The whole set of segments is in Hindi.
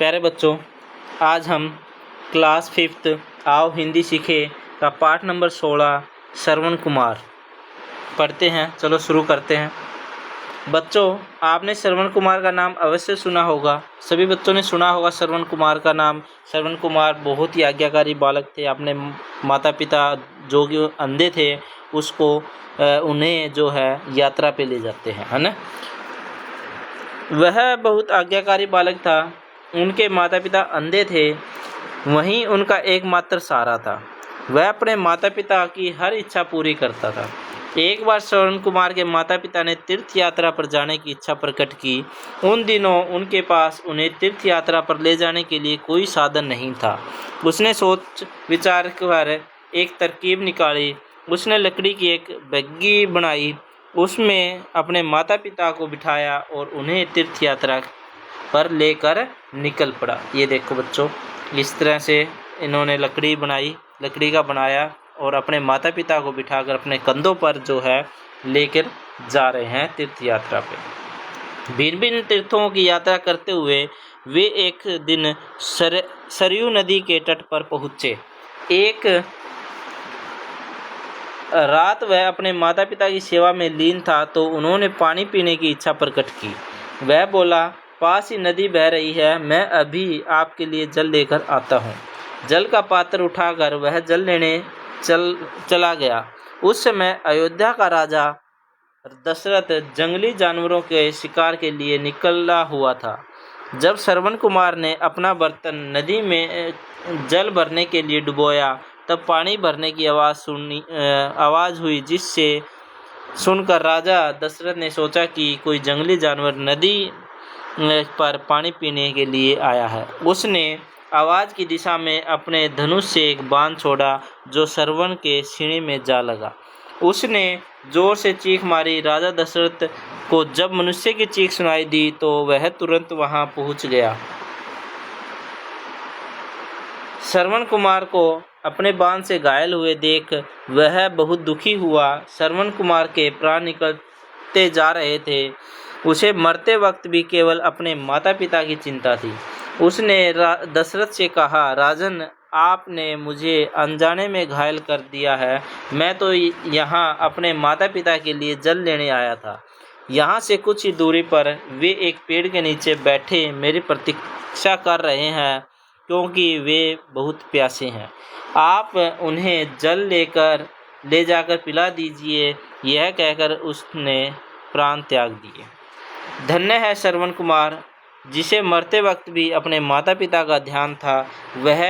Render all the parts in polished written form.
प्यारे बच्चों, आज हम क्लास 5th आओ हिंदी सीखे का पाठ नंबर 16 श्रवण कुमार पढ़ते हैं। चलो शुरू करते हैं। बच्चों, आपने श्रवण कुमार का नाम अवश्य सुना होगा। सभी बच्चों ने सुना होगा श्रवण कुमार का नाम। श्रवण कुमार बहुत ही आज्ञाकारी बालक थे। अपने माता पिता जो कि अंधे थे उसको उन्हें जो है यात्रा पे ले जाते हैं, है ना। वह बहुत आज्ञाकारी बालक था। उनके माता पिता अंधे थे, वहीं उनका एकमात्र सहारा था। वह अपने माता पिता की हर इच्छा पूरी करता था। एक बार श्रवण कुमार के माता पिता ने तीर्थ यात्रा पर जाने की इच्छा प्रकट की। उन दिनों उनके पास उन्हें तीर्थ यात्रा पर ले जाने के लिए कोई साधन नहीं था। उसने सोच विचार कर एक तरकीब निकाली। उसने लकड़ी की एक बग्गी बनाई, उसमें अपने माता पिता को बिठाया और उन्हें तीर्थ यात्रा पर लेकर निकल पड़ा। ये देखो बच्चों, इस तरह से इन्होंने लकड़ी का बनाया और अपने माता पिता को बिठाकर अपने कंधों पर जो है लेकर जा रहे हैं तीर्थ यात्रा पे। भिन्न भिन्न तीर्थों की यात्रा करते हुए वे एक दिन सरयू नदी के तट पर पहुँचे। एक रात वह अपने माता पिता की सेवा में लीन था तो उन्होंने पानी पीने की इच्छा प्रकट की। वह बोला, पास ही नदी बह रही है, मैं अभी आपके लिए जल लेकर आता हूँ। जल का पात्र उठाकर वह जल लेने चला गया। उस समय अयोध्या का राजा दशरथ जंगली जानवरों के शिकार के लिए निकला हुआ था। जब श्रवण कुमार ने अपना बर्तन नदी में जल भरने के लिए डुबोया, तब पानी भरने की आवाज़ हुई, जिससे सुनकर राजा दशरथ ने सोचा कि कोई जंगली जानवर नदी पर पानी पीने के लिए आया है। उसने आवाज़ की दिशा में अपने धनुष से एक बाण छोड़ा जो श्रवण के सीने में जा लगा। उसने जोर से चीख मारी। राजा दशरथ को जब मनुष्य की चीख सुनाई दी तो वह तुरंत वहां पहुंच गया। श्रवण कुमार को अपने बाण से घायल हुए देख वह बहुत दुखी हुआ। श्रवण कुमार के प्राण निकलते जा रहे थे। उसे मरते वक्त भी केवल अपने माता पिता की चिंता थी। उसने दशरथ से कहा, राजन, आपने मुझे अनजाने में घायल कर दिया है। मैं तो यहाँ अपने माता पिता के लिए जल लेने आया था। यहाँ से कुछ ही दूरी पर वे एक पेड़ के नीचे बैठे मेरी प्रतीक्षा कर रहे हैं, क्योंकि वे बहुत प्यासे हैं। आप उन्हें जल ले जाकर पिला दीजिए। यह कहकर उसने प्राण त्याग दिए। धन्य है श्रवण कुमार, जिसे मरते वक्त भी अपने माता पिता का ध्यान था। वह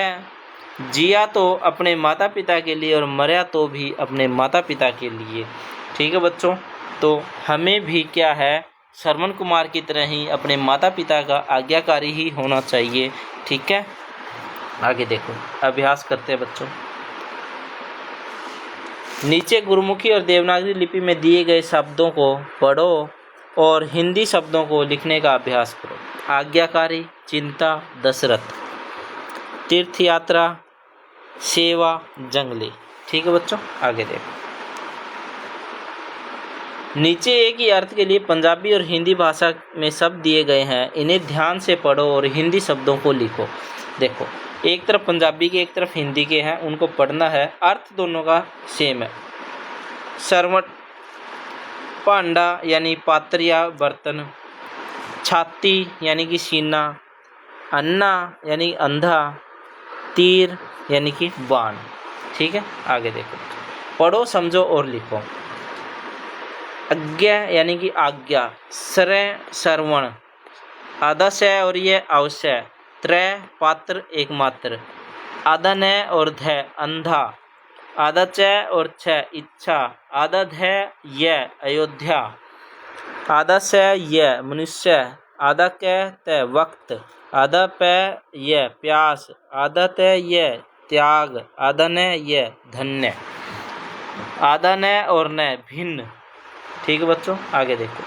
जिया तो अपने माता पिता के लिए और मरा तो भी अपने माता पिता के लिए। ठीक है बच्चों, तो हमें भी क्या है, श्रवण कुमार की तरह ही अपने माता पिता का आज्ञाकारी ही होना चाहिए। ठीक है, आगे देखो, अभ्यास करते हैं बच्चों। नीचे गुरुमुखी और देवनागरी लिपि में दिए गए शब्दों को पढ़ो और हिंदी शब्दों को लिखने का अभ्यास करो। आज्ञाकारी, चिंता, दशरथ, तीर्थ यात्रा, सेवा, जंगली। ठीक है बच्चों, आगे देखो। नीचे एक ही अर्थ के लिए पंजाबी और हिंदी भाषा में शब्द दिए गए हैं। इन्हें ध्यान से पढ़ो और हिंदी शब्दों को लिखो। देखो, एक तरफ पंजाबी के एक तरफ हिंदी के हैं, उनको पढ़ना है। अर्थ दोनों का सेम है। श्रवण, भांडा यानी पात्र या बर्तन, छाती यानी कि सीना, अन्ना यानी अंधा, तीर यानी कि बाण। ठीक है, आगे देखो, पढ़ो, समझो और लिखो। आज्ञा यानी कि आज्ञा, श्रवण, आधा स और ये अवश्य, त्रय पात्र एकमात्र, आधा न और ध अंधा, आधा च और छ इच्छा, आधा ध य अयोध्या, आधा स य मनुष्य, आधा क त वक्त, आधा प य प्यास, आधा त य त्याग, आधा न य धन्य, आधा न और न भिन्न। ठीक है बच्चों, आगे देखो।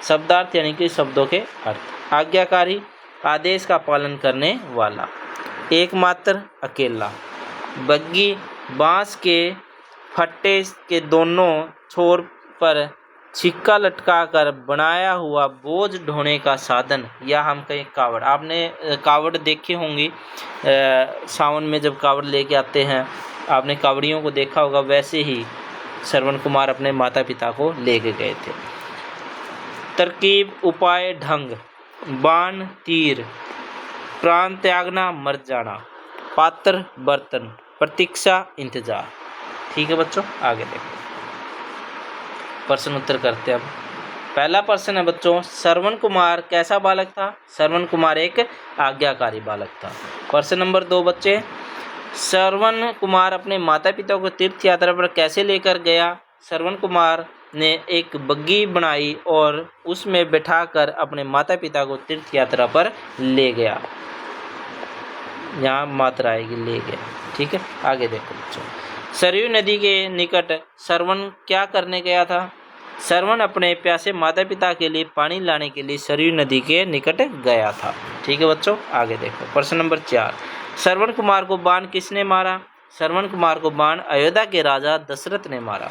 शब्दार्थ यानी कि शब्दों के अर्थ। आज्ञाकारी, आदेश का पालन करने वाला। एकमात्र, अकेला। बग्गी, बांस के फट्टे के दोनों छोर पर छिक्का लटकाकर बनाया हुआ बोझ ढोने का साधन, या हम कहें कावड़। आपने कावड़ देखी होंगी, सावन में जब कावड़ लेके आते हैं, आपने कावड़ियों को देखा होगा, वैसे ही श्रवण कुमार अपने माता पिता को लेके गए थे। तरकीब, उपाय, ढंग, बाण, तीर, प्राण त्यागना, मर जाना, पात्र, बर्तन, प्रतीक्षा, इंतजार। ठीक है बच्चों, आगे देखो, प्रश्न उत्तर करते हैं। अब पहला प्रश्न है बच्चों, श्रवण कुमार कैसा बालक था? श्रवण कुमार एक आज्ञाकारी बालक था। प्रश्न नंबर 2 बच्चे, श्रवण कुमार अपने माता पिता को तीर्थ यात्रा पर कैसे लेकर गया? श्रवण कुमार ने एक बग्गी बनाई और उसमें बैठाकर अपने माता पिता को तीर्थ यात्रा पर ले गया। यहाँ मात्रा आएगी, ले गया। ठीक है, आगे देखो बच्चों, सरयू नदी के निकट श्रवण क्या करने गया था? श्रवण अपने प्यासे माता पिता के लिए पानी लाने के लिए सरयू नदी के निकट गया था। ठीक है बच्चों, आगे देखो, प्रश्न नंबर 4, श्रवण कुमार को बाण किसने मारा? श्रवण कुमार को बाण अयोध्या के राजा दशरथ ने मारा।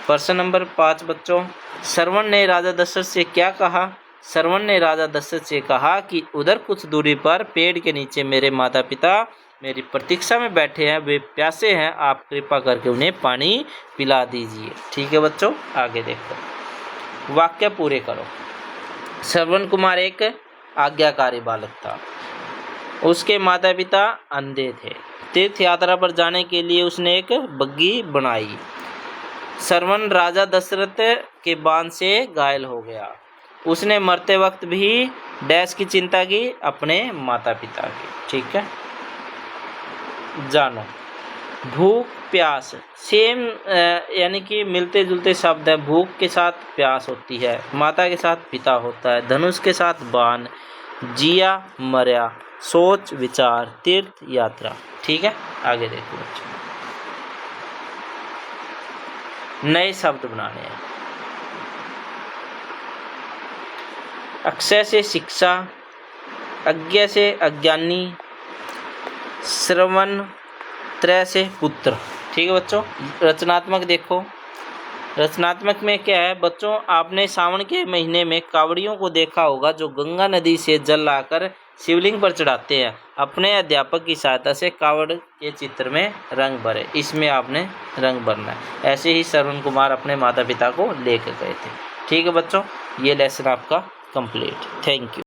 प्रश्न नंबर 5 बच्चों, श्रवण ने राजा दशरथ से क्या कहा? श्रवण ने राजा दशरथ से कहा कि उधर कुछ दूरी पर पेड़ के नीचे मेरे माता पिता मेरी प्रतीक्षा में बैठे हैं, वे प्यासे हैं, आप कृपा करके उन्हें पानी पिला दीजिए। ठीक है बच्चों, आगे देखो, वाक्य पूरे करो। श्रवण कुमार एक आज्ञाकारी बालक था, उसके माता पिता अंधे थे, तीर्थ यात्रा पर जाने के लिए उसने एक बग्गी बनाई। श्रवण राजा दशरथ के बाण से घायल हो गया, उसने मरते वक्त भी डैश की चिंता की? अपने माता पिता की। ठीक है, जानो, भूख प्यास सेम यानी कि मिलते जुलते शब्द है। भूख के साथ प्यास होती है, माता के साथ पिता होता है, धनुष के साथ बाण, जिया मर्या, सोच विचार, तीर्थ यात्रा। ठीक है, आगे देखो बच्चों, नए शब्द बनाने हैं। अक्षय से शिक्षा, अज्ञा से अज्ञानी, श्रवण, त्रय से पुत्र। ठीक है बच्चों, रचनात्मक देखो, रचनात्मक में क्या है बच्चों, आपने सावन के महीने में कावड़ियों को देखा होगा जो गंगा नदी से जल लाकर शिवलिंग पर चढ़ाते हैं। अपने अध्यापक की सहायता से कावड़ के चित्र में रंग भरे, इसमें आपने रंग भरना है। ऐसे ही श्रवण कुमार अपने माता पिता को लेकर गए थे। ठीक है बच्चों, ये लेसन आपका कंप्लीट। Thank you.